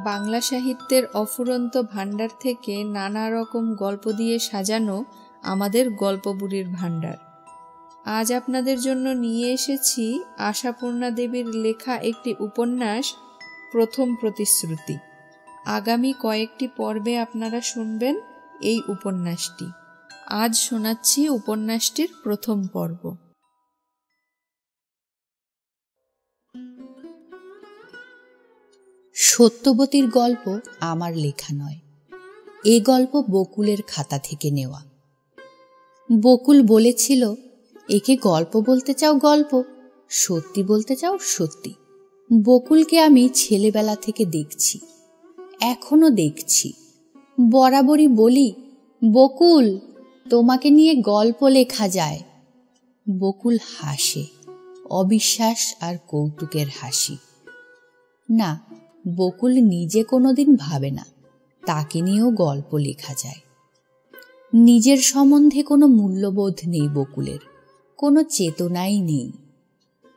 বাংলা সাহিত্যের অফুরন্ত ভাণ্ডার থেকে নানা রকম গল্প দিয়ে সাজানো আমাদের গল্পবুড়ির ভাণ্ডার। আজ আপনাদের জন্য নিয়ে এসেছি আশাপূর্ণা দেবীর লেখা একটি উপন্যাস, প্রথম প্রতিশ্রুতি। আগামী কয়েকটি পর্বে আপনারা শুনবেন এই উপন্যাসটি। আজ শোনাচ্ছি উপন্যাসটির প্রথম পর্ব। সত্যবতীর গল্প আমার লেখা নয়, এ গল্প বকুলের খাতা থেকে নেওয়া। বকুল বলেছিল, একে গল্প বলতে চাও গল্প, সত্যি বলতে চাও সত্যি। বকুলকে আমি ছেলেবেলা থেকে দেখছি, এখনো দেখছি। বরাবরই বলি, বকুল তোমাকে নিয়ে গল্প লেখা যায়। বকুল হাসে, অবিশ্বাস আর কৌতুকের হাসি। না, বকুল নিজে কোনোদিন ভাবে না তাকে নিয়েও গল্প লেখা যায়। নিজের সম্বন্ধে কোনো মূল্যবোধ নেই বকুলের, কোনো চেতনাই নেই।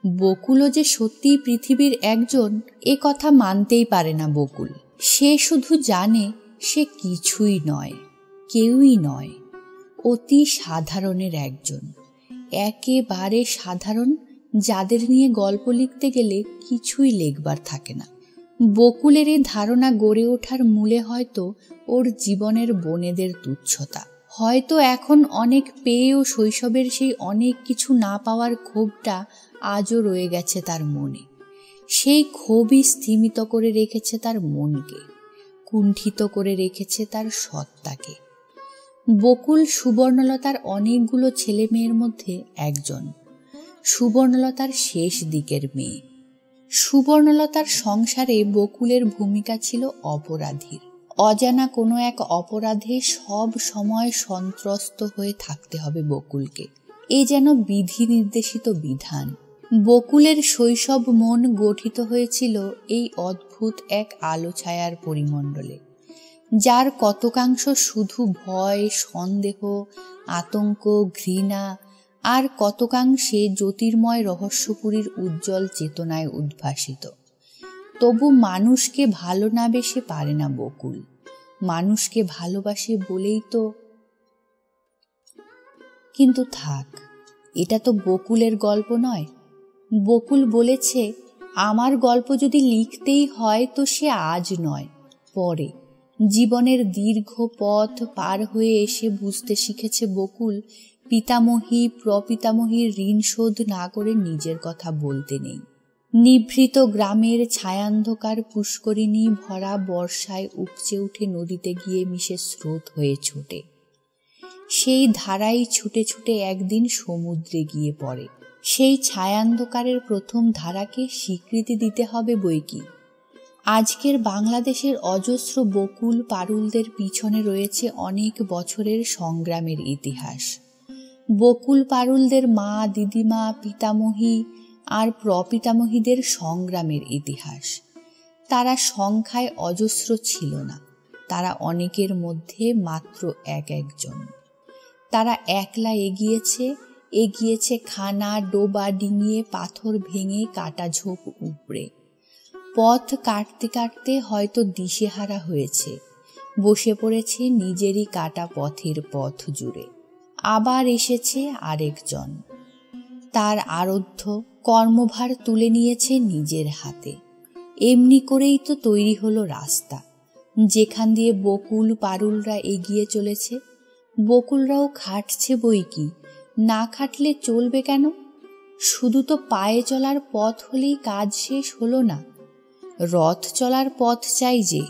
বকুলও যে সত্যিই পৃথিবীর একজন, এ কথা মানতেই পারে না বকুল। সে শুধু জানে সে কিছুই নয়, কেউই নয়, অতি সাধারণের একজন, একেবারে সাধারণ, যাদের নিয়ে গল্প লিখতে গেলে কিছুই লেখবার থাকে না। বকুলের এই ধারণা গড়ে ওঠার মূলে হয়তো ওর জীবনের বনেদের তুচ্ছতা, হয়তো এখন অনেক পেয়েও শৈশবের সেই অনেক কিছু না পাওয়ার ক্ষোভটা আজও রয়ে গেছে তার মনে। সেই ক্ষোভই স্থিমিত করে রেখেছে তার মনকে, কুণ্ঠিত করে রেখেছে তার সত্তাকে। বকুল সুবর্ণলতার অনেকগুলো ছেলে মেয়ের মধ্যে একজন, সুবর্ণলতার শেষ দিকের মেয়ে। সুবর্ণলতার সংসারে বকুলের ভূমিকা ছিল অপরাধীর। অজানা কোনো এক অপরাধে সব সময় সন্ত্রস্ত হয়ে থাকতে হবে বকুলকে। এ যেন বিধি নির্দেশিত বিধান। বকুলের শৈশব মন গঠিত হয়েছিল এই অদ্ভুত এক আলো ছায়ার পরিমণ্ডলে, যার কতকাংশ শুধু ভয়, সন্দেহ, আতঙ্ক, ঘৃণা, আর কতকাংশে জ্যোতির্ময় রহস্যপুরীর উজ্জ্বল চেতনায় উদ্ভাসিত। তবু মানুষকে ভালো না বেশে পারে না বকুল। মানুষকে ভালোবাসে বলেই তো। কিন্তু থাক, এটা তো বকুলের গল্প নয়। বকুল বলেছে, আমার গল্প যদি লিখতেই হয় তো সে আজ নয়, পরে। জীবনের দীর্ঘ পথ পার হয়ে এসে বুঝতে শিখেছে বকুল, পিতামহী প্রপিতামহীর ঋণ শোধ না করে নিজের কথা বলতে নেই। নিভৃত গ্রামের ছায়ান্ধকার পুষ্করিণী ভরা বর্ষায় উপচে উঠে নদীতে গিয়ে মিশে স্রোত হয়ে ছোটে। সেই ধারাই ছুটে ছুটে একদিন সমুদ্রে গিয়ে পড়ে। সেই ছায়ান্ধকারের প্রথম ধারাকে স্বীকৃতি দিতে হবে বইকি। আজকের বাংলাদেশের অজস্র বকুল পারুলদের পিছনে রয়েছে অনেক বছরের সংগ্রামের ইতিহাস। বকুল পারুলদের মা, দিদিমা, পিতামহী আর প্রপিতামহীদের সংগ্রামের ইতিহাস। তারা সংখ্যায় অজস্র ছিল না, তারা অনেকের মধ্যে মাত্র একজন। তারা একলা এগিয়েছে খানা ডোবা ডিঙিয়ে, পাথর ভেঙে, কাটা ঝোপ উপড়ে। পথ কাটতে কাটতে হয়তো দিশেহারা হয়েছে, বসে পড়েছে নিজেরই কাটা পথের পথ জুড়ে। আবার এসেছে আরেকজন, তার আরাধ্য কর্মভার তুলে নিয়েছে নিজের হাতে। এমনি করেই তো তৈরি হলো রাস্তা, যেখান দিয়ে বকুল পারুলরা এগিয়ে চলেছে। বকুলরাও খাটছে বইকি, না খাটলে চলবে কেন? শুধু তো পায়ে চলার পথ হলেই কাজ শেষ হলো না, রথ চলার পথ চাই যে।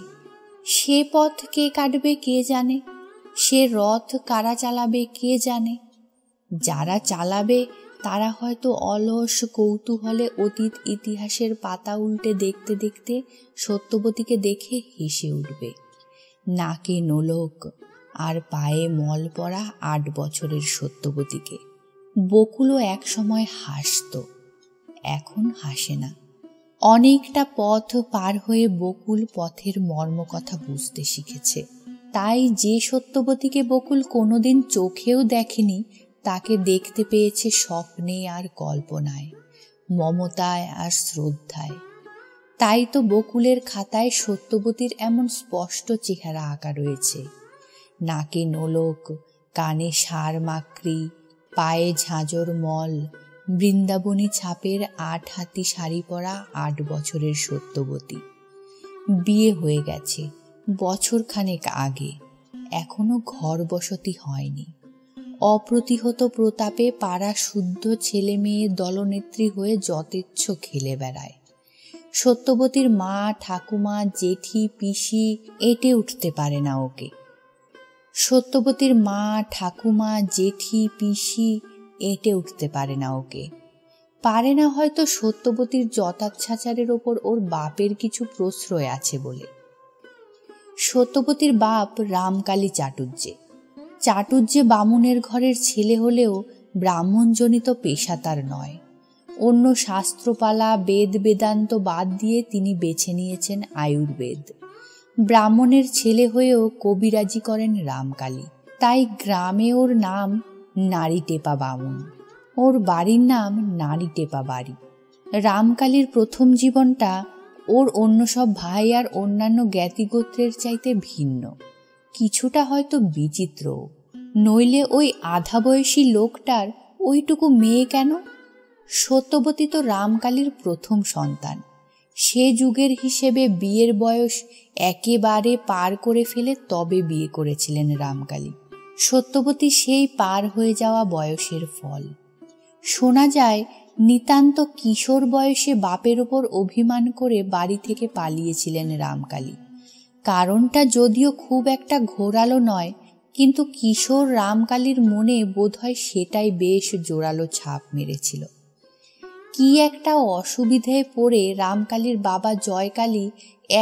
সে পথ কে কাটবে কে জানে, সে রথ কারা চালাবে কে জানে। যারা চালাবে তারা হয়তো অলস কৌতূহলে অতীত ইতিহাসের পাতা উল্টে দেখতে দেখতে সত্যবতীকে দেখে হেসে উঠবে। নাকে নোলক আর পায়ে মল পড়া 8 বছরের সত্যবতীকে। বকুলও এক সময় হাসত, এখন হাসে না। অনেকটা পথ পার হয়ে বকুল পথের মর্মকথা বুঝতে শিখেছে। তাই যে সত্যবতীকে বকুল কোনোদিন চোখেও দেখেনি, তাকে দেখতে পেয়েছে স্বপ্নে আর কল্পনায়, মমতায় আর শ্রদ্ধায়। তাই তো বকুলের খাতায় সত্যবতীর এমন স্পষ্ট চেহারা আঁকা রয়েছে। নাকে নোলক, কানে সার মাকড়ি, পায়ে ঝাঁঝর মল, বৃন্দাবনী ছাপের ৮ হাতি শাড়ি পরা ৮ বছরের সত্যবতী। বিয়ে হয়ে গেছে বছরখানেক আগে, এখনো ঘর বসতি হয়নি। অপ্রতিহত প্রতাপে পাড়া শুদ্ধ ছেলে মেয়ে দলনেত্রী হয়ে যথেচ্ছ খেলে বেড়ায়। সত্যবতীর মা, ঠাকুমা, জেঠি, পিসি এঁটে উঠতে পারে না ওকে। সত্যবতীর মা, ঠাকুমা, জেঠি, পিসি এঁটে উঠতে পারে না ওকে। পারে না হয়তো সত্যবতীর যথাচ্ছাচারের ওপর ওর বাপের কিছু প্রশ্রয় আছে বলে। সত্যবতীর বাপ রামকালী চাটুজ্জে বামুনের ঘরের ছেলে হলেও ব্রাহ্মণজনিত পেশা তার নয়। অন্য শাস্ত্রপালা, বেদ বেদান্ত বাদ দিয়ে তিনি বেছে নিয়েছেন আয়ুর্বেদ। ব্রাহ্মণের ছেলে হয়েও কবিরাজি করেন রামকালী, তাই গ্রামে ওর নাম নারীটেপা বামুন, ওর বাড়ির নাম নারীটেপা বাড়ি। রামকালীর প্রথম জীবনটা ওর অন্য সব ভাই আর অন্যান্য জ্ঞাতিগোত্রের চাইতে ভিন্ন, কিছুটা হয়তো বিচিত্র। নইলে ওই আধা বয়সী লোকটার ওইটুকু মেয়ে কেন? সত্যবতী তো রামকালীর প্রথম সন্তান। সে যুগের হিসেবে বিয়ের বয়স একেবারে পার করে ফেলে তবে বিয়ে করেছিলেন রামকালী। সত্যবতী সেই পার হয়ে যাওয়া বয়সের ফল। শোনা যায় নিতান্ত কিশোর বয়সে বাপের ওপর অভিমান করে বাড়ি থেকে পালিয়েছিলেন রামকালী। কারণটা যদিও খুব একটা ঘোরালো নয়, কিন্তু কিশোর রামকালীর মনে বোধহয় সেটাই বেশ জোরালো ছাপ মেরেছিল। কি একটা অসুবিধায় পড়ে রামকালীর বাবা জয়কালী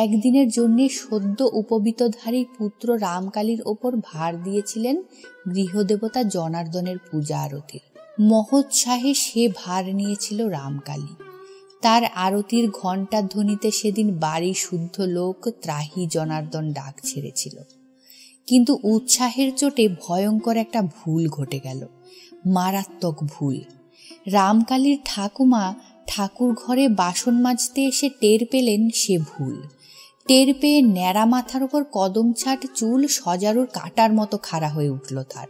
একদিনের জন্যে সদ্য উপবিতধারী পুত্র রামকালীর ওপর ভার দিয়েছিলেন গৃহদেবতা জনার্দনের পূজা আরতির। মহোৎসাহে সে ভার নিয়েছিল রামকালী। তার আরতির ঘণ্টার ধ্বনিতে সেদিন বাড়ি শুদ্ধ লোক ত্রাহি জনার্দন ডাক ছেড়েছিল। কিন্তু উৎসাহের চোটে ভয়ঙ্কর একটা ভুল ঘটে গেল, মারাত্মক ভুল। রামকালীর ঠাকুমা ঠাকুর ঘরে বাসন মাজতে এসে টের পেলেন সে ভুল। টের পেয়ে ন্যাড়া মাথার ওপর কদম ছাট চুল সজারুর কাটার মতো খাড়া হয়ে উঠল তার।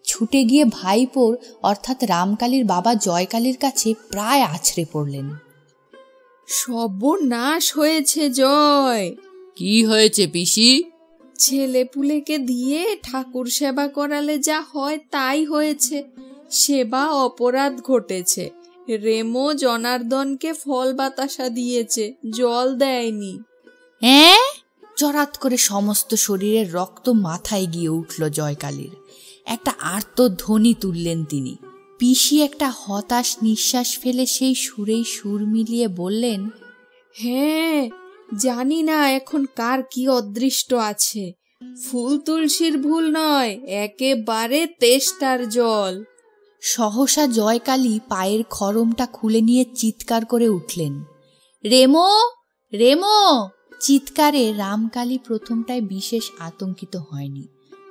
ছুটে গিয়ে ভাইপোর অর্থাৎ রামকালীর বাবা জয়কালীর কাছে প্রায় আছড়ে পড়লেন। সর্বনাশ হয়েছে জয়। কি হয়েছে পিসি? ছেলেপুলেকে দিয়ে ঠাকুর সেবা করালে যা হয় তাই হয়েছে। সেবা অপরাধ ঘটেছে। রেমো জনার্দনকে ফল বাতাসা দিয়েছে, জল দেয়নি। হ্যাঁ? চরাত করে সমস্ত শরীরের রক্ত মাথায় গিয়ে উঠল জয়কালীর। একটা আর্তধ্বনি তুললেন তিনি। পিসি একটা হতাশ নিঃশ্বাস ফেলে সেই সুরেই সুর মিলিয়ে বললেন, হ্যাঁ, জানি না এখন কার কি অদৃষ্ট আছে। ফুল তুলসীর ভুল নয়, একেবারে তেষ্টার জল। সহসা জয়কালী পায়ের খড়মটা খুলে নিয়ে চিৎকার করে উঠলেন, রেমো, রেমো! চিৎকারে রামকালী প্রথমটায় বিশেষ আতঙ্কিত হয়নি,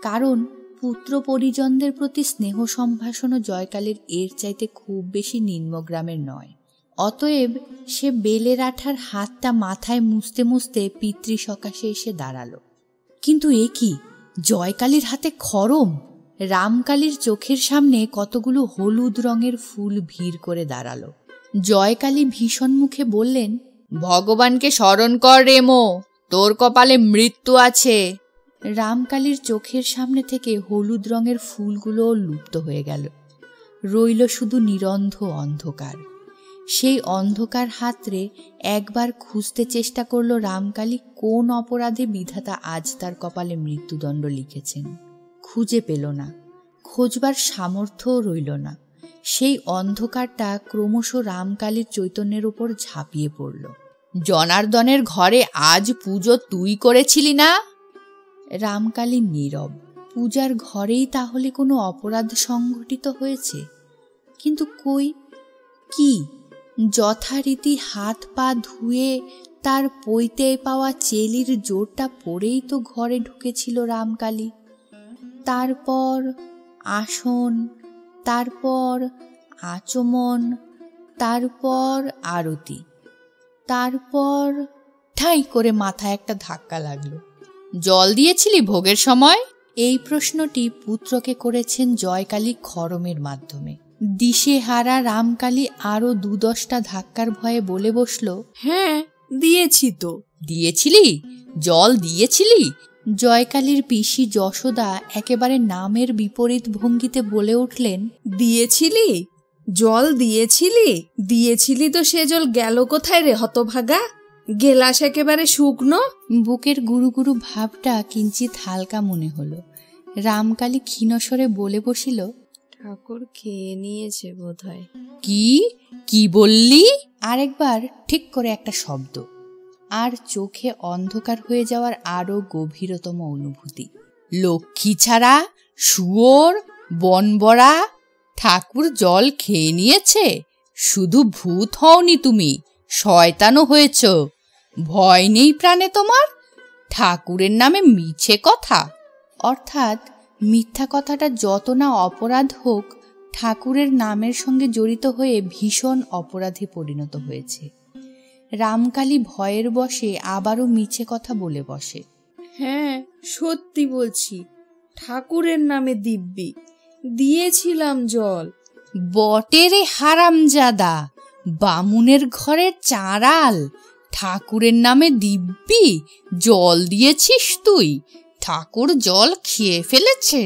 কারণ পুত্র পরিজনদের প্রতি স্নেহ সম্ভাষণও জয়কালীর এর চাইতে খুব বেশি নিম্নগ্রামের নয়। অতএব সে বেলের আঠার হাতটা মাথায় মুছতে মুছতে পিতৃ সকাশে এসে দাঁড়ালো। কিন্তু এ কি, জয়কালীর হাতে খড়ম! রামকালীর চোখের সামনে কতগুলো হলুদ রঙের ফুল ভিড় করে দাঁড়ালো। জয়কালী ভীষণ মুখে বললেন, ভগবানকে স্মরণ কর রেমো, তোর কপালে মৃত্যু আছে। রামকালীর চোখের সামনে থেকে হলুদ রঙের ফুলগুলো লুপ্ত হয়ে গেল। রইল শুধু নিরন্ধ অন্ধকার। সেই অন্ধকার হাতরে একবার খুঁজতে চেষ্টা করল রামকালী কোন অপরাধে বিধাতা আজ তার কপালে মৃত্যুদণ্ড লিখেছেন। খুঁজে পেল না, খোঁজবার সামর্থ্যও রইল না। সেই অন্ধকারটা ক্রমশ রামকালীর চৈতন্যের উপর ঝাঁপিয়ে পড়ল। জনার্দনের ঘরে আজ পুজো তুই করেছিলি না? রামকালী নীরব। পূজার ঘরেই তাহলে কোনো অপরাধ সংঘটিত হয়েছে? কিন্তু কই, কি? যথারীতি হাত পা ধুয়ে তার পৈতে পাওয়া চেলির জোরটা পরেই তো ঘরে ঢুকেছিল রামকালী। তারপর আসন, তারপর আচমন, তারপর আরতি, তারপর ঠাঁই করে মাথায় একটা ধাক্কা লাগলো। জল দিয়েছিলি ভোগের সময়? এই প্রশ্নটি পুত্রকে করেছেন জয়কালী খড়মের মাধ্যমে। দিশেহারা রামকালী আরো ২-১০টা ধাক্কার ভয়ে বলে বসল, হ্যাঁ দিয়েছি তো। দিয়েছিলি? জল দিয়েছিলি? জয়কালীর পিসি যশোদা একেবারে নামের বিপরীত ভঙ্গিতে বলে উঠলেন, দিয়েছিলি? জল দিয়েছিলি? দিয়েছিলি তো সে জল গেল কোথায় রে হতভাগা? গেলাস একেবারে শুকনো। বুকের গুরু গুরু ভাবটা কিঞ্চিত হালকা মনে হলো। রামকালী ক্ষীণস্বরে বলে বসিল, ঠাকুর খেয়ে নিয়েছে বোধহয়। কি কি বললি? আরেকবার ঠিক করে একটা শব্দ, আর চোখে অন্ধকার হয়ে যাওয়ার আরো গভীরতম অনুভূতি। লক্ষ্মী ছাড়া, শুয়োর, বনবরা, ঠাকুর জল খেয়ে নিয়েছে? শুধু ভূত হওনি তুমি, শয়তানও হয়েছ। ভয় নেই প্রাণে তোমার? ঠাকুরের নামে মিছে কথা। অর্থাৎ মিথ্যা কথাটা যত না অপরাধ হোক, ঠাকুরের নামের সঙ্গে জড়িত হয়ে ভীষণ অপরাধে পরিণত হয়েছে। রামকালী ভয়ের বশে আবারও মিছে কথা বলে বসে। হ্যাঁ সত্যি বলছি, ঠাকুরের নামে দিব্যি দিয়েছিলাম জল। বটে রে হারামজাদা, বামুনের ঘরের চাঁড়াল, ঠাকুরের নামে দিব্যি জল দিয়েছিস তুই? ঠাকুর জল খেয়ে ফেলেছে?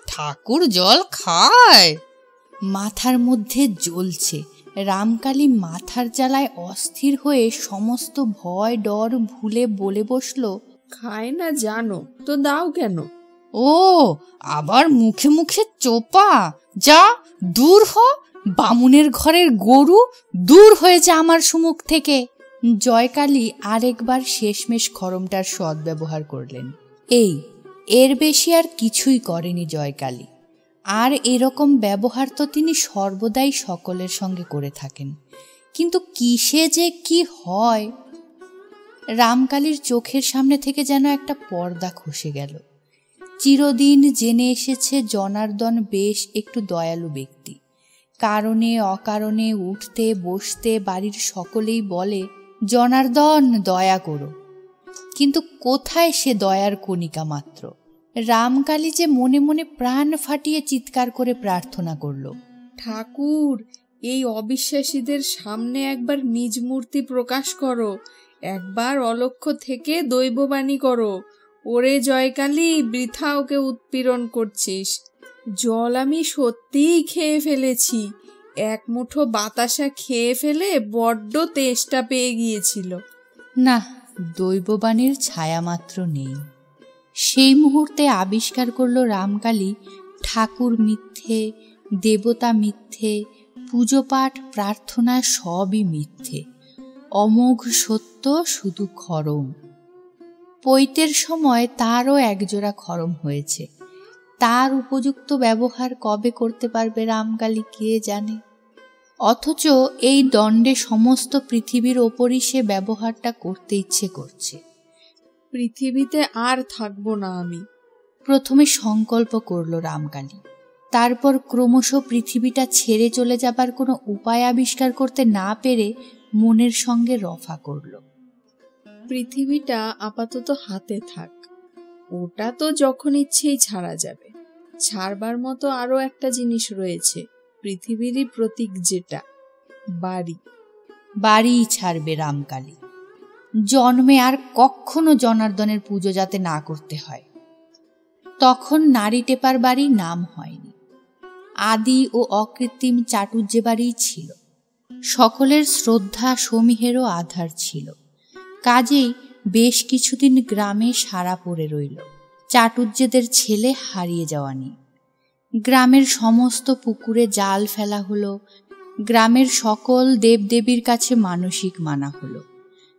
ঠাকুর জল খায়? মাথার মধ্যে জ্বলছে। রামকালী মাথার জ্বালায় অস্থির হয়ে সমস্ত ভয় ডর ভুলে বলে বসল, খায় না জানো তো দাও কেন? ও আবার মুখে মুখে চোপা। যা দূর হ, বামুনের ঘরের গরু, দূর হয়ে যা আমার সুমুখ থেকে। জয়কালী আরেকবার শেষমেশ খড়মটার সদ্ব্যবহার করলেন। এর বেশি আর কিছুই করেনি জয়কালী। আর এরকম ব্যবহার তো তিনি সর্বদাই সকলের সঙ্গে করে থাকেন, কিন্তু কিসে যে কি হয়। রামকালীর চোখের সামনে থেকে যেন একটা পর্দা খসে গেল। চিরদিন জেনে এসেছে জনার্দন বেশ একটু দয়ালু ব্যক্তি। কারণে অকারণে উঠতে বসতে বাড়ির সকলেই বলে, জনার্দন দয়া করো। কিন্তু কোথায় সে দয়ার কণিকা মাত্র? রামকালী যে মনে মনে প্রাণ ফাটিয়ে চিৎকার করে প্রার্থনা করল, ঠাকুর এই অবিশ্বাসীদের সামনে একবার নিজ মূর্তি প্রকাশ করো, একবার অলক্ষ্য থেকে দৈববাণী করো। ওরে জয়কালী, বৃথা ওকে উৎপীড়ন করছিস। জল আমি সত্যিই খেয়ে ফেলেছি। এক মুঠো বাতাসা খেয়ে ফেলে বড্ড তেষ্টা পেয়ে গিয়েছিল। না, দৈববাণীর ছায়া মাত্র নেই। সেই মুহূর্তে আবিষ্কার করল রামকালী, ঠাকুর মিথ্যে, দেবতা মিথ্যে, পুজো পাঠ প্রার্থনা সবই মিথ্যে। অমোঘ সত্য শুধু খড়ম। পৈতের সময় তারও একজোড়া খড়ম হয়েছে। তার উপযুক্ত ব্যবহার কবে করতে পারবে রামকালী কে জানে। অথচ এই দণ্ডে সমস্ত পৃথিবীর ওপরই সে ব্যবহারটা করতে ইচ্ছে করছে। পৃথিবীতে আর থাকবো না আমি। প্রথমে সংকল্প করল রামকালী, তারপর ক্রমশ পৃথিবীটা ছেড়ে চলে যাবার কোনো উপায় আবিষ্কার করতে না পেরে মনের সঙ্গে রফা করল। পৃথিবীটা আপাতত হাতে থাক, ওটা তো যখন ইচ্ছেই ছাড়া যাবে। ছাড়বার মতো আরো একটা জিনিস রয়েছে, পৃথিবীরই প্রতীক, যেটা বাড়ি। বাড়িই ছাড়বে রামকালী। জন্মে আর কখনো জনার্দনের পুজো যাতে না করতে হয়। তখন নারী টেপার বাড়ি নাম হয়নি, আদি ও অকৃত্রিম চাটুজ্জে বাড়িই ছিল। সকলের শ্রদ্ধা সমীহেরও আধার ছিল। কাজেই বেশ কিছুদিন গ্রামে সারা পড়ে রইল চাটুজ্জেদের ছেলে হারিয়ে যাওয়া নিয়ে। গ্রামের সমস্ত পুকুরে জাল ফেলা হলো, গ্রামের সকল দেবদেবীর কাছে মানসিক মানা হলো।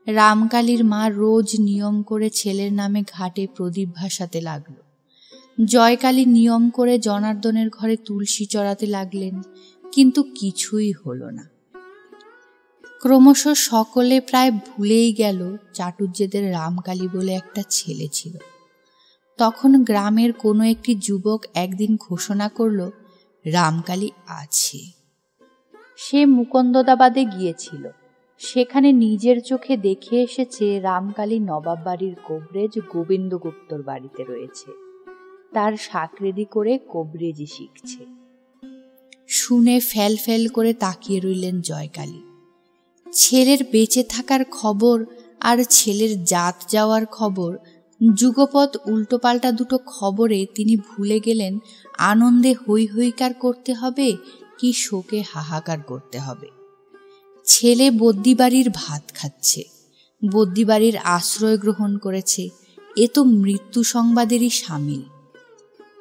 রামকালীর মা রোজ নিয়ম করে ছেলের নামে ঘাটে প্রদীপ ভাসাতে লাগলো। জয়কালী নিয়ম করে জনার্দনের ঘরে তুলসী চড়াতে লাগলেন, কিন্তু কিছুই হলো না। ক্রমশ সকলে প্রায় ভুলেই গেল চাটুজ্জেদের রামকালী বলে একটা ছেলে ছিল। তখন গ্রামের কোনো একটি যুবক একদিন ঘোষণা করল, রামকালী আছে। সে মুকুন্দদাবাদে গিয়েছিল। সেখানে নিজের চোখে দেখে এসেছে রামকালী নবাব বাড়ির কবরেজ গোবিন্দগুপ্তর বাড়িতে রয়েছে, তার শাকরেদি করে কবরেজি শিখছে। শুনে ফ্যাল ফ্যাল করে তাকিয়ে রইলেন জয়কালী। ছেলের বেঁচে থাকার খবর আর ছেলের জাত যাওয়ার খবর, যুগপৎ উল্টোপাল্টা দুটো খবরে তিনি ভুলে গেলেন আনন্দে হৈ হৈকার করতে হবে কি শোকে হাহাকার করতে হবে। ছেলে বদ্যিবাড়ির ভাত খাচ্ছে, বদ্যিবাড়ির আশ্রয় গ্রহণ করেছে, এ তো মৃত্যু সংবাদেরই সামিল।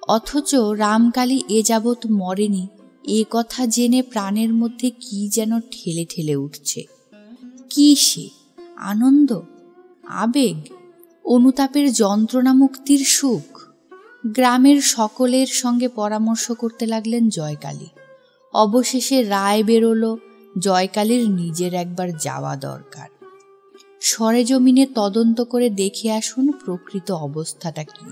অথচ রামকালী এ যাবৎ মরেনি, এ কথা জেনে প্রাণের মধ্যে কি যেন ঠেলে ঠেলে উঠছে। কি সে আনন্দ, আবেগ, অনুতাপের যন্ত্রণা মুক্তির সুখ? গ্রামের সকলের সঙ্গে পরামর্শ করতে লাগলেন জয়কালী। অবশেষে রায় বেরোলো জয়কালীর নিজের একবার যাওয়া দরকার। সরেজমিনে তদন্ত করে দেখে আসুন প্রকৃত অবস্থাটা কি।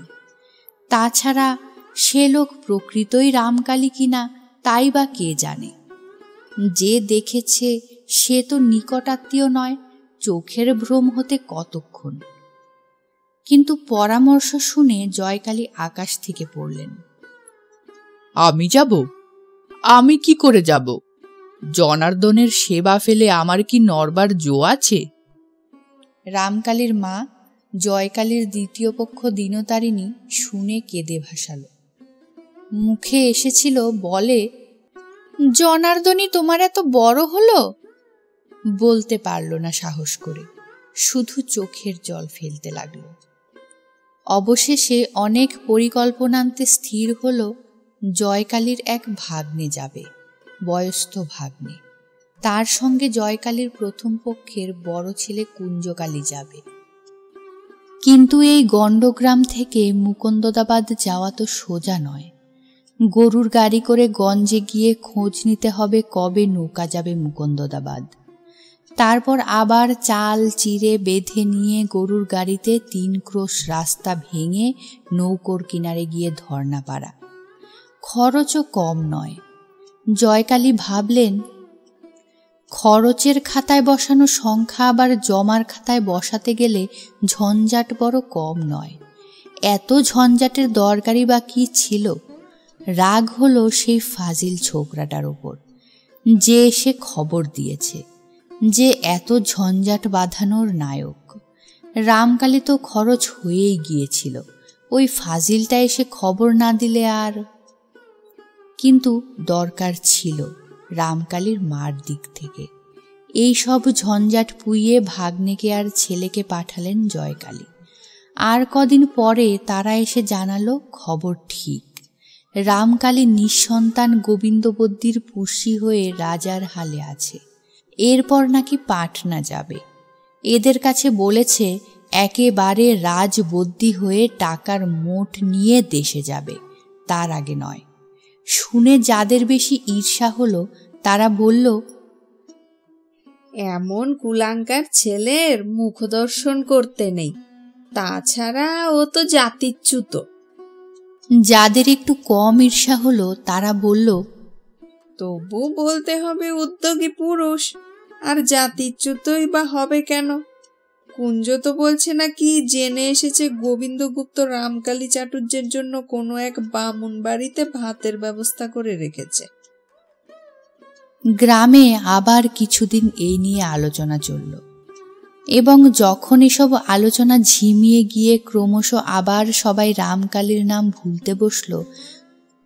তাছাড়া সে লোক প্রকৃতই রামকালী কিনা তাই বা কে জানে। যে দেখেছে সে তো নিকটাত্মীয় নয়, চোখের ভ্রম হতে কতক্ষণ। কিন্তু পরামর্শ শুনে জয়কালী আকাশ থেকে পড়লেন। আমি যাব? আমি কি করে যাব? জনার্দনের সেবা ফেলে আমার কি নড়বার জো আছে? রামকালীর মা জয়কালীর দ্বিতীয় পক্ষ দিনতারিণী শুনে কেঁদে ভাসাল। মুখে এসেছিল বলে, জনার্দনী তোমার এত বড় হলো? বলতে পারল না সাহস করে, শুধু চোখের জল ফেলতে লাগল। অবশেষে অনেক পরিকল্পনান্তে স্থির হল জয়কালীর এক ভাগ্নে যাবে, বয়স্ত ভাগ্নে। তার সঙ্গে জয়কালীর প্রথম পক্ষের বড় ছেলে কুঞ্জকালী যাবে। কিন্তু এই গণ্ডগ্রাম থেকে মুকুন্দদাবাদ যাওয়া তো সোজা নয়। গরুর গাড়ি করে গঞ্জে গিয়ে খোঁজ নিতে হবে কবে নৌকা যাবে মুকুন্দদাবাদ। তারপর আবার চাল চিরে বেঁধে নিয়ে গরুর গাড়িতে 3 ক্রোশ রাস্তা ভেঙে নৌকোর কিনারে গিয়ে ধর্না পাড়া। খরচও কম নয়। জয়কালী ভাবলেন, খরচের খাতায় বসানো সংখ্যা আবার জমার খাতায় বসাতে গেলে ঝঞ্ঝাট বড় কম নয়। এত ঝঞ্ঝাটের দরকারই বা কি ছিল? রাগ হলো সেই ফাজিল ছোকরাটার ওপর, যে এসে খবর দিয়েছে, যে এত ঝঞ্ঝাট বাঁধানোর নায়ক। রামকালী তো খরচ হয়েই গিয়েছিল, ওই ফাজিলটা এসে খবর না দিলে আর। কিন্তু দরকার ছিল রামকালীর মার দিক থেকে। এই সব ঝঞ্ঝাট পুইয়ে ভাগ্নেকে আর ছেলেকে পাঠালেন জয়কালী। আর কদিন পরে তারা এসে জানালো খবর ঠিক। রামকালী নিঃসন্তান গোবিন্দবদ্যির পুষি হয়ে রাজার হালে আছে। এরপর নাকি পাটনা যাবে। এদের কাছে বলেছে একেবারে রাজবদ্যি হয়ে টাকার মোট নিয়ে দেশে যাবে, তার আগে নয়। শুনে যাদের বেশি ঈর্ষা হলো তারা বলল, এমন কুলাঙ্কার ছেলের মুখ দর্শন করতে নেই, তাছাড়া ও তো জাতিচ্যুত। যাদের একটু কম ঈর্ষা হলো তারা বলল, তবু বলতে হবে উদ্যোগী পুরুষ, আর জাতিচ্যুতই বা হবে কেন? কুঞ্জ তো বলছে নাকি জেনে এসেছে গোবিন্দগুপ্ত রামকালী চাটুর্যের জন্য কোনো এক বামুন বাড়িতে ভাতের ব্যবস্থা করে রেখেছে। গ্রামে আবার কিছুদিন এই নিয়ে আলোচনা চলল, এবং যখন এসব আলোচনা ঝিমিয়ে গিয়ে ক্রমশ আবার সবাই রামকালীর নাম ভুলতে বসল,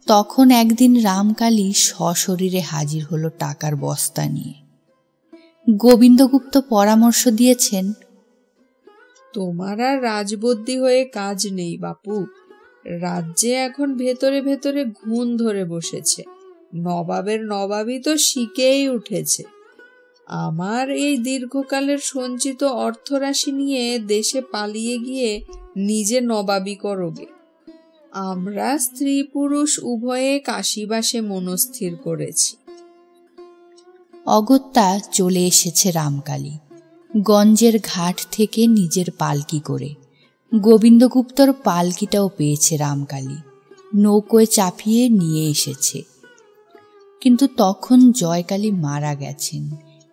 তখন একদিন রামকালী সশরীরে হাজির হলো টাকার বস্তা নিয়ে। গোবিন্দগুপ্ত পরামর্শ দিয়েছেন, তোমার আর রাজবদ্যি হয়ে কাজ নেই বাপু। রাজ্যে এখন ভেতরে ভেতরে ঘুণ ধরে বসেছে। নবাবের নবাবই তো শিখেই উঠেছে। আমার এই দীর্ঘকালের সঞ্চিত অর্থরাশি নিয়ে দেশে পালিয়ে গিয়ে নিজে নবাবি করোগে। আমরা স্ত্রী পুরুষ উভয়ে কাশীবাসে মনস্থির করেছি। অগত্যা চলে এসেছে রামকালী, গঞ্জের ঘাট থেকে নিজের পালকি করে। গোবিন্দগুপ্তর পালকিটাও পেয়েছে রামকালী, নৌকোয় চাপিয়ে নিয়ে এসেছে। কিন্তু তখন জয়কালী মারা গেছেন।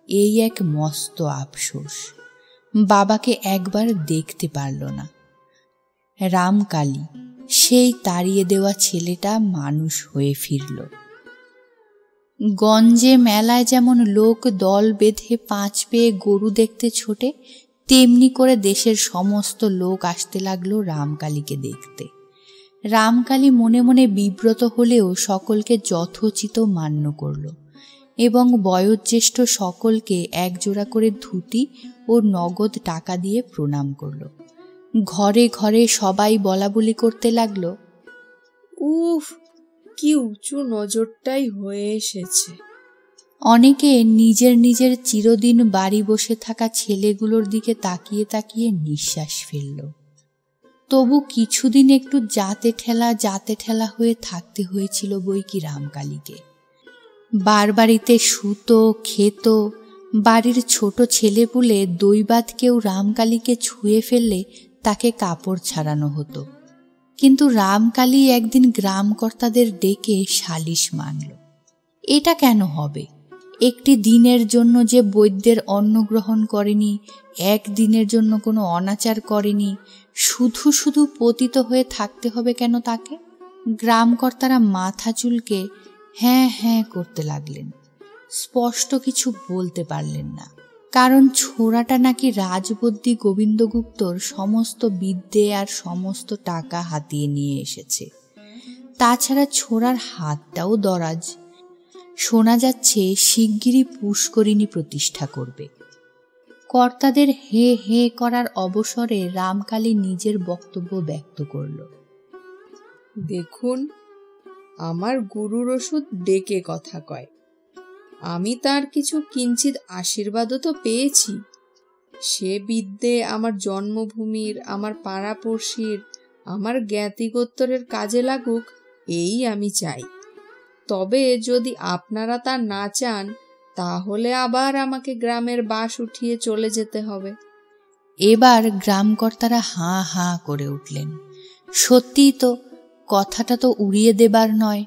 এই এক মস্ত আফসোস। বাবাকে একবার দেখতে পারল না। রামকালী, সেই তাড়িয়ে দেওয়া ছেলেটা মানুষ হয়ে ফিরল। গঞ্জে মেলায় যেমন লোক দল বেঁধে পাঁচ পেয়ে গরু দেখতে ছোটে, তেমনি করে দেশের সমস্ত লোক আসতে লাগলো রামকালীকে দেখতে। রামকালী মনে মনে বিব্রত হলেও সকলকে যথোচিত মান্য করল এবং বয়োজ্যেষ্ঠ সকলকে একজোড়া করে ধুতি ও নগদ টাকা দিয়ে প্রণাম করল। ঘরে ঘরে সবাই বলাবলি করতে লাগলো, উফ, কি উঁচু নজরটাই হয়ে এসেছে। অনেকে নিজের নিজের চিরদিন বাড়ি বসে থাকা ছেলেগুলোর দিকে তাকিয়ে তাকিয়ে নিঃশ্বাস ফেলল। তবু কিছুদিন একটু জাতে ঠেলা হয়ে থাকতে হয়েছিল বই কি রামকালীকে। বাড়িতে শুতো, খেত। বাড়ির ছোট ছেলেপুলে দৈবাত কেউ রামকালীকে ছুঁয়ে ফেললে তাকে কাপড় ছাড়ানো হতো। কিন্তু রামকালী একদিন গ্রামকর্তাদের ডেকে সালিশ মানল। এটা কেন হবে? একটি দিনের জন্য যে বৈদ্যের অন্ন গ্রহণ করেনি, একদিনের জন্য কোনো অনাচার করেনি, শুধু শুধু পতিত হয়ে থাকতে হবে কেন তাকে? গ্রামকর্তারা মাথা চুলকে হ্যাঁ হ্যাঁ করতে লাগলেন। স্পষ্ট কিছু বলতে পারলেন না, কারণ ছোড়াটা নাকি রাজবদ্যি গোবিন্দগুপ্তর সমস্ত বিদ্যে আর সমস্ত টাকা হাতিয়ে নিয়ে এসেছে। তাছাড়া ছোড়ার হাতটাও দরাজ। শোনা যাচ্ছে শিগগিরই পুষ্করিণী প্রতিষ্ঠা করবে। কর্তাদের হে হে করার অবসরে রামকালী নিজের বক্তব্য ব্যক্ত করল। দেখুন, আমার গুরুর ওষুধ ডেকে কথা কয়। আমি তার কিছু কিঞ্চিত আশীর্বাদও তো পেয়েছি। সে বিদ্যে আমার জন্মভূমির, আমার পাড়াপড়শির, আমার জ্ঞাতিগোত্তরের কাজে লাগুক, এই আমি চাই। তবে যদি আপনারা তা না চান, তাহলে আবার আমাকে গ্রামের বাস উঠিয়ে চলে যেতে হবে। এবার গ্রামকর্তারা হাঁ হাঁ করে উঠলেন। সত্যিই তো, কথাটা তো উড়িয়ে দেবার নয়।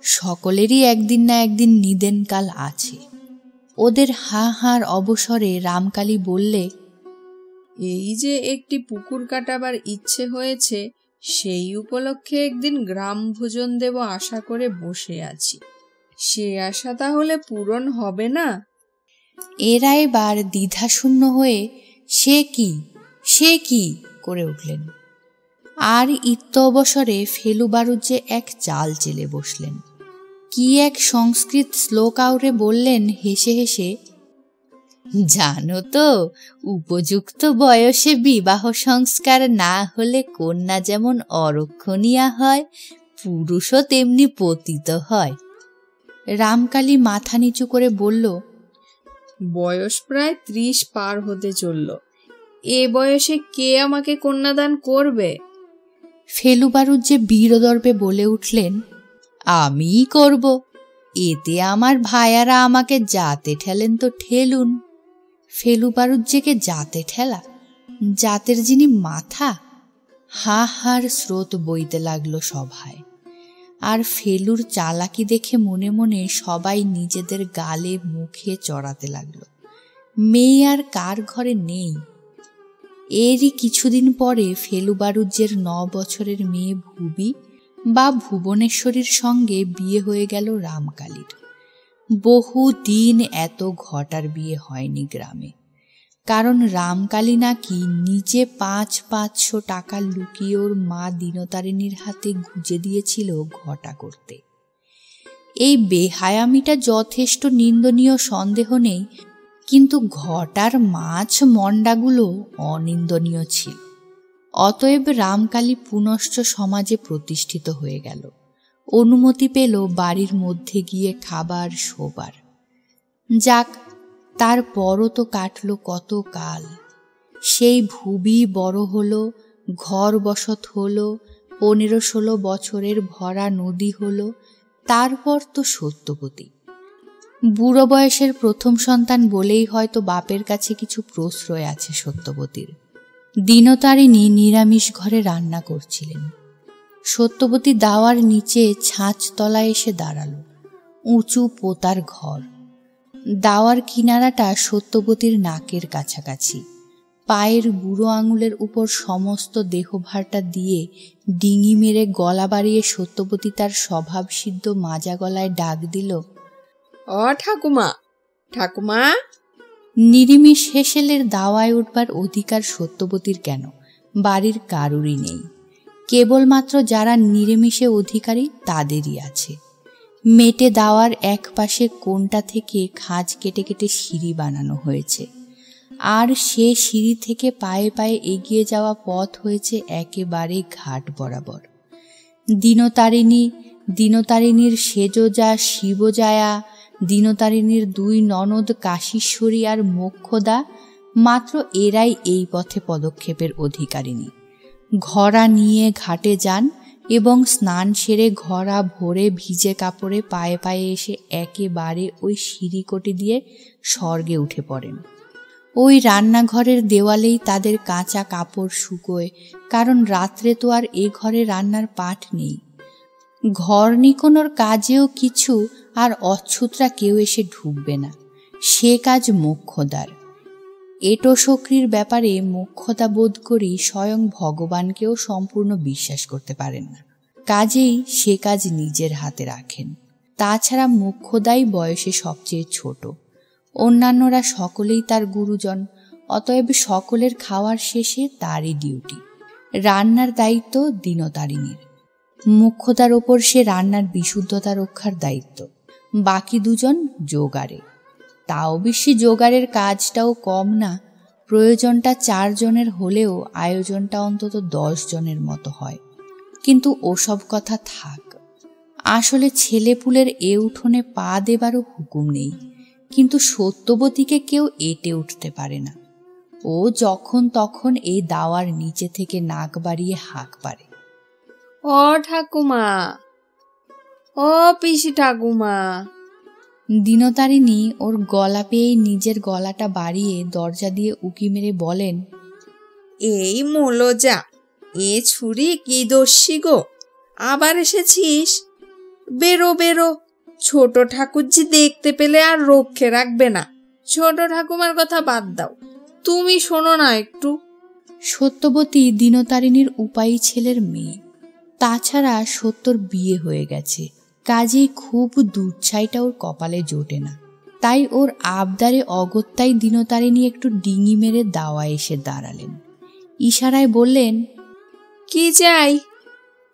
সকলেরই একদিন না একদিন নিদেনকাল আছে। ওদের হাঁ হাঁর অবসরে রামকালী বললে, এই যে একটি পুকুর কাটাবার ইচ্ছে হয়েছে, সেই উপলক্ষে একদিন গ্রাম ভোজন দেব আশা করে বসে আছি। সে আশা তাহলে পূরণ হবে না? এরা এবার দ্বিধাশূন্য হয়ে সে কি করে উঠলেন। আর অবসরে ফেলু বারুজ্জে এক চাল চেলে বসলেন। কি এক সংস্কৃত শ্লোক আউড়ে বললেন হেসে হেসে, জানো তো, উপযুক্ত বয়সে বিবাহ সংস্কার না হলে কন্যা যেমন অরক্ষণীয়া হয়, পুরুষও তেমনি পতিত হয়। রামকালী মাথা নিচু করে বলল, বয়স প্রায় 30 পার হতে চলল। এ বয়সে কে আমাকে কন্যাদান করবে? ফেলু বারুজ্জে বীরদর্পে বলে উঠলেন, আমিই করব। এতে আমার ভাইয়ারা আমাকে জাতে ঠেলেন তো ঠেলুন। ফেলু বারুজ্জেকে জাতে ঠেলা? জাতের যিনি মাথা? হাহার স্রোত বইতে লাগলো সভায়। আর ফেলুর চালাকি দেখে মনে মনে সবাই নিজেদের গালে মুখে চড়াতে লাগলো। মেয়ে আর কার ঘরে নেই? এরই কিছুদিন পরে ফেলু বারুজ্জের 9 বছরের মেয়ে ভুবি বা ভুবনেশ্বরীর সঙ্গে বিয়ে হয়ে গেল রামকালীর। বহু দিন এত ঘটার বিয়ে হয়নি গ্রামে, কারণ রামকালী নাকি নিজে 500 টাকা লুকিয়ে ওর মা দীনতারিণীর হাতে গুজে দিয়েছিল ঘটা করতে। এই বেহায়ামিটা যথেষ্ট নিন্দনীয়, সন্দেহ নেই, কিন্তু ঘটার মাছ মন্ডাগুলো অনিন্দনীয় ছিল। অতএব রামকালী পুনশ্চ সমাজে প্রতিষ্ঠিত হয়ে গেল। অনুমতি পেল বাড়ির মধ্যে গিয়ে খাবার শোবার। যাক, তারপরও তো কাটল কত কাল। সেই ভুবি বড় হলো, ঘর বসত হলো, 15-16 বছরের ভরা নদী হলো। তারপর তো সত্যবতী। বুড়ো বয়সের প্রথম সন্তান বলেই হয়তো বাপের কাছে কিছু প্রশ্রয় আছে সত্যবতীর। দীনতারিণী নিরামিষ ঘরে রান্না করছিলেন। সত্যবতী দাওয়ার নিচে ছাঁচ তলায় এসে দাঁড়ালো। উঁচু পোতার ঘর, দাওয়ার কিনারাটা সত্যবতীর নাকের কাছাকাছি। পায়ের বুড়ো আঙুলের উপর সমস্ত দেহভারটা দিয়ে ডিঙি মেরে গলা বাড়িয়ে সত্যবতী তার স্বভাবসিদ্ধ মাজা গলায় ডাক দিল, ও ঠাকুমা, ঠাকুমা। নিরিমিষ হেসেলের দাওয়ায় উঠবার অধিকার সত্যবতীর কেন, বাড়ির কারুরই নেই। কেবলমাত্র যারা নিরামিষে অধিকারী তাদেরই আছে। মেটে দাওয়ার এক পাশে কোণটা থেকে খাঁজ কেটে কেটে সিঁড়ি বানানো হয়েছে, আর সে সিঁড়ি থেকে পায়ে পায়ে এগিয়ে যাওয়া পথ হয়েছে একেবারে ঘাট বরাবর। দিনতারিণীর সেজোজা শিবজায়া, দিনতারিণীর দুই ননদ কাশীশ্বরী আর মোক্ষদা, মাত্র এরাই এই পথে পদক্ষেপের অধিকারিণী। ঘড়া নিয়ে ঘাটে যান এবং স্নান সেরে ঘড়া ভরে ভিজে কাপড়ে পায়ে পায়ে এসে একেবারে ওই সিঁড়িকোটি দিয়ে স্বর্গে উঠে পড়েন। ওই রান্নাঘরের দেওয়ালেই তাদের কাঁচা কাপড় শুকোয়, কারণ রাত্রে তো আর এ ঘরে রান্নার পাট নেই। ঘর নিকোনোর কাজেও কিছু আর অচ্ছুতরা কেউ এসে ঢুকবে না, সে কাজ মোক্ষদার। এটো শক্রির ব্যাপারে মোক্ষদা বোধ করি স্বয়ং ভগবানকেও সম্পূর্ণ বিশ্বাস করতে পারেন না, কাজেই সে কাজ নিজের হাতে রাখেন। তাছাড়া মোক্ষদাই বয়সে সবচেয়ে ছোট, অন্যান্যরা সকলেই তার গুরুজন, অতএব সকলের খাওয়ার শেষে তারই ডিউটি। রান্নার দায়িত্ব দিনতারিণীর, মোক্ষদার ওপর সে রান্নার বিশুদ্ধতা রক্ষার দায়িত্ব। বাকি দুজন জোগাড়ে, তাও বেশি জোগাড়ের কাজটাও কম না। প্রয়োজনটা 4 জনের হলেও আয়োজনটা অন্তত 10 জনের মতো হয়। কিন্তু ওসব কথা থাক, আসলে ছেলেপুলের এ উঠোনে পা দেবারও হুকুম নেই, কিন্তু সত্যবতীকে কেউ এঁটে উঠতে পারে না। ও যখন তখন এই দাওয়ার নিচে থেকে নাক বাড়িয়ে হাঁক পারে, ও ঠাকুমা, ও পিসি ঠাকুমা। দিনতারিণী ওর গলা পেয়ে নিজের গলাটা বাড়িয়ে দরজা দিয়ে উকি মেরে বলেন, এই মোলজা, এ ছুরি কি দস্যি গো, আবার এসেছিস? বেরো বেরো, ছোট ঠাকুরজি দেখতে পেলে আর রক্ষে রাখবে না। ছোট ঠাকুমার কথা বাদ দাও, তুমি শোনো না একটু। সত্যবতী দিনতারিণীর উপায়ী ছেলের মেয়ে, তাছাড়া সত্যর বিয়ে হয়ে গেছে, কাজেই খুব দুচ্ছাইটা ওর কপালে জোটে না। তাই ওর আবদারে অগত্যাই দিনতারিণী একটু ডিঙি মেরে দাওয়া এসে দাঁড়ালেন। ইশারায় বললেন, কি চাই?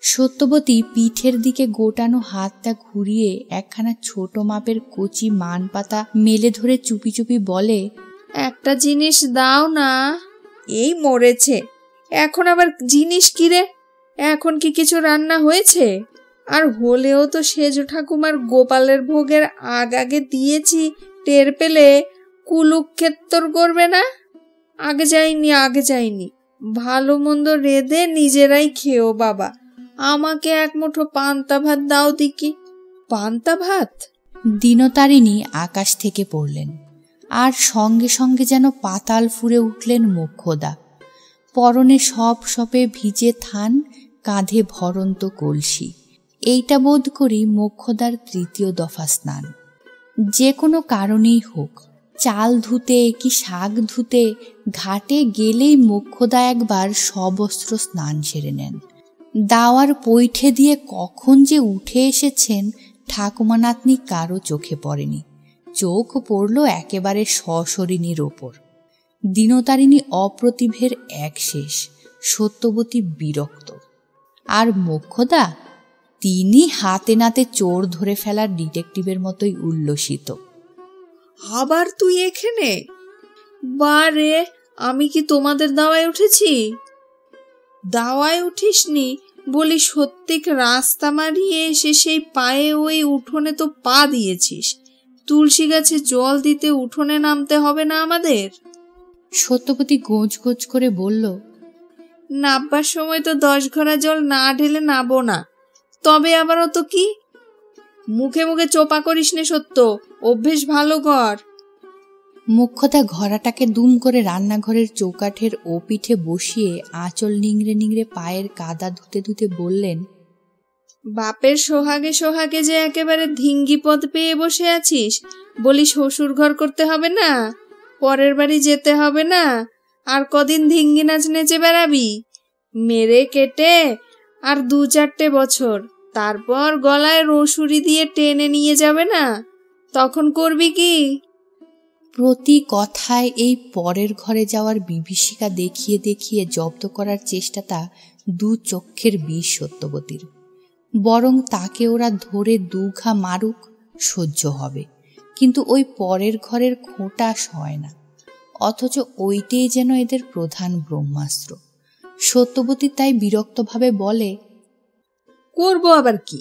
সত্যবতী পিঠের দিকে গোটানো হাতটা ঘুরিয়ে একখানা ছোট মাপের কচি মান পাতা মেলে ধরে চুপি চুপি বলে, একটা জিনিস দাও না। এই মরেছে, এখন আবার জিনিস কিরে? এখন কি কিছু রান্না হয়েছে? আর হলেও তো সেজ ঠাকুমার গোপালের ভোগের আগে দিয়েছি, টের পেলে কুলুক্ষেত্তর করবে না? আগে যাইনি, ভালো মন্দ রেঁধে নিজেরাই খেও বাবা। আমাকে এক মুঠো পান্তা ভাত দাও দিকি। পান্তা ভাত? দিনতারিণী আকাশ থেকে পড়লেন, আর সঙ্গে সঙ্গে যেন পাতাল ফুঁড়ে উঠলেন মোক্ষদা। পরনে সপে ভিজে থান, কাঁধে ভরন্ত কলসি। এইটা বোধ করি মোক্ষদার 3য় দফা স্নান। যে কোনো কারণেই হোক, চাল ধুতে কি শাক ধুতে ঘাটে গেলেই মোক্ষদা একবার সবস্ত্র স্নান সেরে নেন। দাওয়ার পৈঠে দিয়ে কখন যে উঠে এসেছেন ঠাকুমা নাতনি কারো চোখে পড়েনি, চোখ পড়ল একেবারে সশরিণীর ওপর। দিনতারিণী অপ্রতিভের এক শেষ, সত্যবতী বিরক্ত, আর মোক্ষদা তিনি হাতে নাতে চোর ধরে ফেলার ডিটেকটিভের মতোই উল্লসিত। আবার তুই এখানে? বারে, আমি কি তোমাদের দাওয়ায় উঠেছি? দাওয়ায় উঠিসনি বলি সত্যিক রাস্তা মারিয়ে এসে সেই পায়ে ওই উঠোনে তো পা দিয়েছিস। তুলসী গাছে জল দিতে উঠোনে নামতে হবে না আমাদের? সত্যবতী গোজ গোজ করে বলল, নাববার সময় তো 10 ঘড়া জল না ঢেলে নাবো না। তবে আবারও তো কি? মুখে মুখে চোপা করিস নে সত্য, অভ্যেস ভালো কর। মোক্ষদা ঘোড়াটাকে দুম করে রান্নাঘরের চৌকাঠের ও পিঠে বসিয়ে আঁচল নিংড়ে নিংড়ে পায়ের কাদা ধুতে ধুতে বললেন, বাপের সোহাগে সোহাগে যে একেবারে ধিঙ্গি পদ পেয়ে বসে আছিস, বলি শ্বশুর ঘর করতে হবে না, পরের বাড়ি যেতে হবে না, আর কদিন ধিঙ্গি নাচ নেচে বেড়াবি? মেরে কেটে আর 2-4 বছর, তারপর গলায় রসুরি দিয়ে টেনে নিয়ে যাবে না, তখন করবি কি? প্রতি কথায় এই পরের ঘরে যাওয়ার বিভীষিকা দেখিয়ে দেখিয়ে জব্দ করার চেষ্টাটা 2 চক্ষের বিষ সত্যবতীর। বরং তাকে ওরা ধরে 2 ঘা মারুক, সহ্য হবে, কিন্তু ওই পরের ঘরের খোঁটা সয় না। অথচ ওইটাই যেন এদের প্রধান ব্রহ্মাস্ত্র। সত্যবতী তাই বিরক্তভাবে বলে, করবো আবার কি?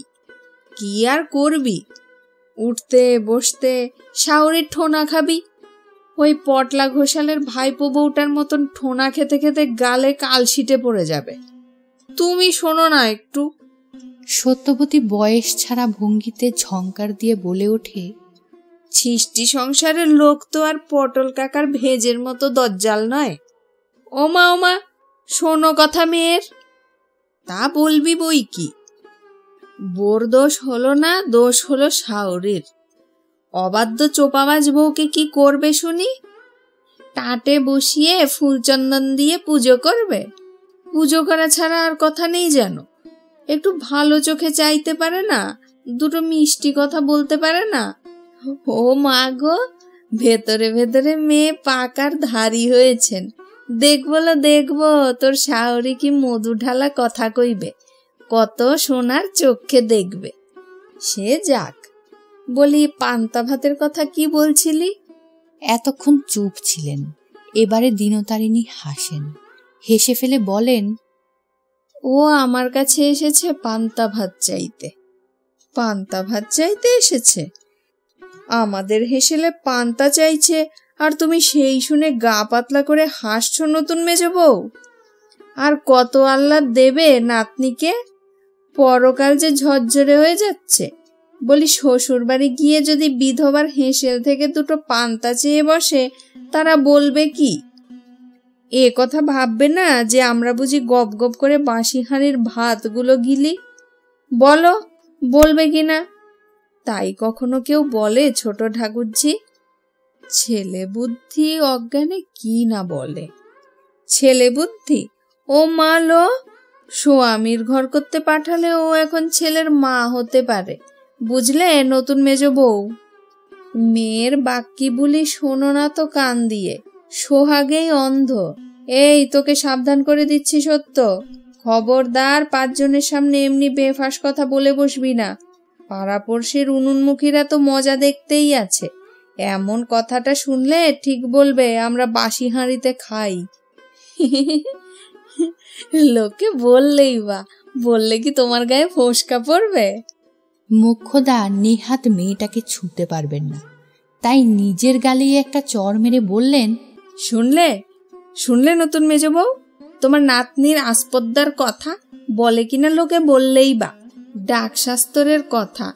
কি আর করবি? উঠতে বসতে শাওরির ঠোনা খাবি। ওই পটলা ঘোষালের ভাইপো বউটার মতন ঠোনা খেতে খেতে গালে কালশিটে পড়ে যাবে। তুমি শোনো না একটু। সত্যবতী বয়স ছাড়া ভঙ্গিতে ঝংকার দিয়ে বলে ওঠে, ছিষ্টি সংসারের লোক তো আর পটল কাকার ভেজের মতো দজ্জাল নয়। ওমা ওমা, শোনো কথা মেয়ের। তা বলবি বই কি? বোর দোষ হলো না, দোষ হলো শাওরির। অবাধ্য চোপাবাজ বউকে কি করবে শুনি? টাটে বসিয়ে ফুলচন্দন দিয়ে পুজো করবে? পুজো করা ছাড়া আর কথা নেই যেন? একটু ভালো চোখে চাইতে পারে না? 2 মিষ্টি কথা বলতে পারে না? ও মা গো, ভেতরে ভেতরে মেয়ে পাকার ধারী হয়েছেন। দেখবো তোর শাওরি কি মধু ঢালা কথা কইবে, কত সোনার চোখে দেখবে। সে যাক, বলি পান্তা ভাতের কথা কি বলছিলি? এতক্ষণ চুপ ছিলেন। এবারে দিনতারিণী হাসেন, হেসে ফেলে বলেন, ও আমার কাছে এসেছে পান্তা ভাত চাইতে। পান্তা ভাত চাইতে এসেছে? আমাদের হেসেলে পান্তা চাইছে, আর তুমি সেই শুনে গা পাতলা করে হাসছো নতুন মেজো বউ? আর কত আহ্লাদ দেবে নাতনিকে? পরকাল যে ঝরঝরে হয়ে যাচ্ছে। বলি শ্বশুর বাড়ি গিয়ে যদি বিধবার হেসেল থেকে 2 পান্তা চেয়ে বসে, তারা বলবে কি? এ কথা ভাববে না যে আমরা বুঝি গপ গপ করে বাঁশি হাঁড়ির ভাতগুলো গিলি? বলো, বলবে কিনা? তাই কখনো কেউ বলে ছোট ঠাকুরজি? ছেলে বুদ্ধি অজ্ঞানে কি না বলে। ছেলে বুদ্ধি? ও মা লো, স্বামীর ঘর করতে পাঠালে ও এখন ছেলের মা হতে পারে, বুঝলে নতুন মেজো বউ? মেয়ের বাক্যি বুলি শোনো না তো কান দিয়ে, সোহাগেই অন্ধ। এই তোকে সাবধান করে দিচ্ছি সত্য, খবরদার 5 জনের সামনে এমনি বেফাস কথা বলে বসবি না। পাড়াপড়শির উনুনমুখীরা তো মজা দেখতেই আছে। এমন কথাটা শুনলে ঠিক বলবে আমরা বাঁশি হাঁড়িতে খাই। লোকে বললেই বা, বললে কি তোমার গায়ে ফোসকা পড়বে? মোক্ষদা নেহাত মেয়েটাকে ছুঁতে পারবেন না, তাই নিজের গালেই একটা চড় মেরে বললেন, শুনলে নতুন মেজো বউ, তোমার নাতনির আসপদ্দার কথা? বলে কিনা লোকে বললেই বা, ডাক শাস্ত্রের কথা।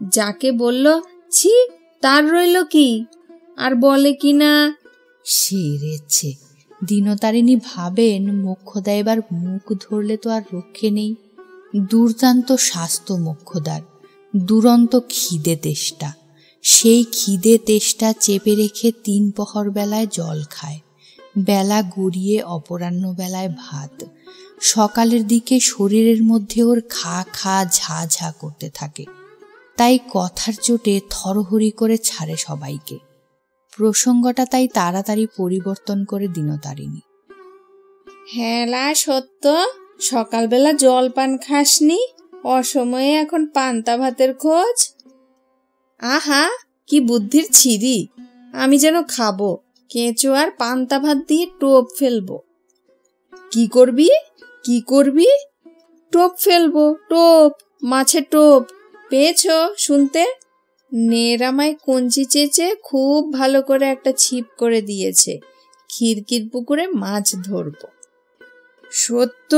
যাকে বলল ছি তার রইল কি? আর বলে কিনা সেরেছে। দিনতারিণী ভাবেন, মোক্ষদা এবার মুখ ধরলে তো আর রক্ষে নেই। দুর্দান্ত স্বাস্থ্য মোক্ষদার, দুরন্ত খিদে তেষ্টা। সেই খিদে তেষ্টা চেপে রেখে 3 প্রহর বেলায় জল খায়, বেলা গড়িয়ে অপরাহ্ন বেলায় ভাত। সকালের দিকে শরীরের মধ্যে ওর খা খা ঝা ঝা করতে থাকে, তাই কথার চোটে থরহরি করে ছাড়ে সবাইকে। প্রসঙ্গটা তাই তাড়াতাড়ি পরিবর্তন করে দিনতারিণী। হ্যাঁলা সত্য, সকালবেলা জলপান খাসনি, অসময়ে এখন পান্তা ভাতের খোঁজ? আহা, কি বুদ্ধির ছিরি! আমি যেন খাবো, কেঁচো আর পান্তা ভাত দিয়ে টোপ ফেলবো। কি করবি? টোপ ফেলবো, টোপ, মাছের টোপ। পেয়েছো শুনতে? নেরামায় কঞ্চি চেঁচে খুব ভালো করে একটা ছিপ করে দিয়েছে, খিড়কির পুকুরে মাছ ধরবো। সত্য?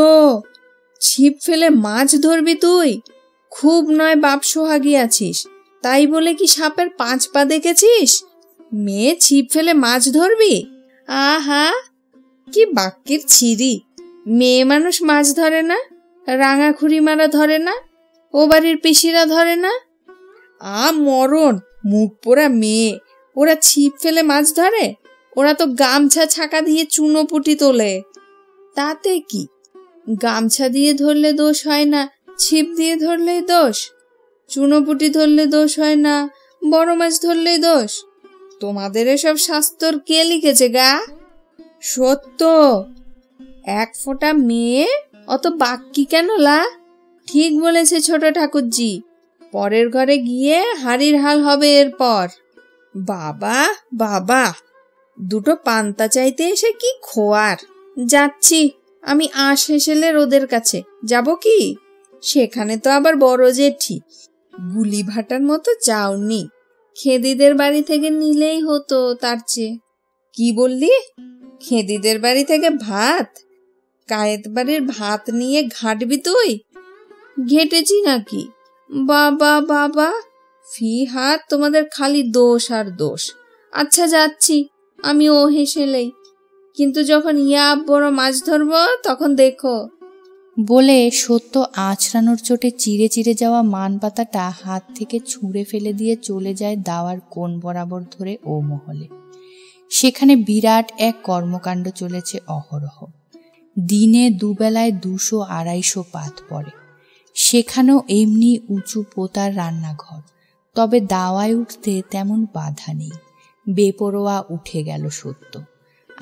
ছিপ ফেলে মাছ ধরবি তুই? খুব নয় বাপ সোহাগী আছিস, তাই বলে কি সাপের 5 পা দেখেছিস? মেয়ে ছিপ ফেলে মাছ ধরবি? আহা, কি বাক্যের ছিরি! মেয়ে মানুষ মাছ ধরে না? রাঙা খুঁড়ি মারা ধরে না? ও বাড়ির পিসিরা ধরে না? মরণ, মুখ পোড়া মেয়ে, ওরা ছিপ ফেলে মাছ ধরে? ওরা তো গামছা ছাকা দিয়ে চুনোপুটি তোলে। তাতে কি, গামছা দিয়ে ধরলে দোষ হয় না, ছিপ দিয়ে ধরলেই দোষ? চুনোপুটি ধরলে দোষ হয় না, বড় মাছ ধরলেই দোষ? তোমাদের এসব শাস্ত্র কে লিখেছে গা? সত্য, এক ফোঁটা মেয়ে অত বাক্কি কেন লা? ঠিক বলেছে ছোট ঠাকুরজি, পরের ঘরে গিয়ে হাড়ির হাল হবে এরপর। বাবা বাবা, দুটো পান্তা চাইতে এসে কি খোয়ার। যাচ্ছি আমি আশ হেসেলের ওদের কাছে। যাব কি? সেখানে তো আবার বড় জেঠি, গুলি ভাটার মতো যাওনি। খেদিদের বাড়ি থেকে নিলেই হতো তার চেয়ে। কি বললি? খেদিদের বাড়ি থেকে ভাত? কায়েত বাড়ির ভাত নিয়ে ঘাটবি তুই? ঘেটেছি নাকি? বাবা বাবা, ফি হাত তোমাদের খালি দোষ আর দোষ। আচ্ছা যাচ্ছি আমি ও হেসেলেই, কিন্তু যখন বড় মাছ ধরবো তখন দেখো। বলে সত্য আঁচড়ানোর চোটে চিড়ে চিড়ে যাওয়া মান পাতাটা হাত থেকে ছুঁড়ে ফেলে দিয়ে চলে যায় দাওয়ার কোণ বরাবর ধরে ও মহলে। সেখানে বিরাট এক কর্মকাণ্ড চলেছে অহরহ। দিনে দুবেলায় 200-250 পাত পড়ে। সেখানেও এমনি উঁচু পোতার রান্নাঘর, তবে দাওয়ায় উঠতে তেমন বাধা নেই। বেপরোয়া উঠে গেল সত্য,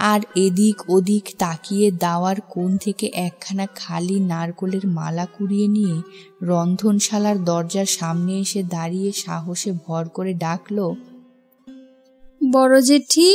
আর এদিক ওদিক তাকিয়ে দাওয়ার কোণ থেকে একখানা খালি নারকোলের মালা কুড়িয়ে নিয়ে রন্ধনশালার দরজার সামনে এসে দাঁড়িয়ে সাহসে ভর করে ডাকল, বড় জেঠি।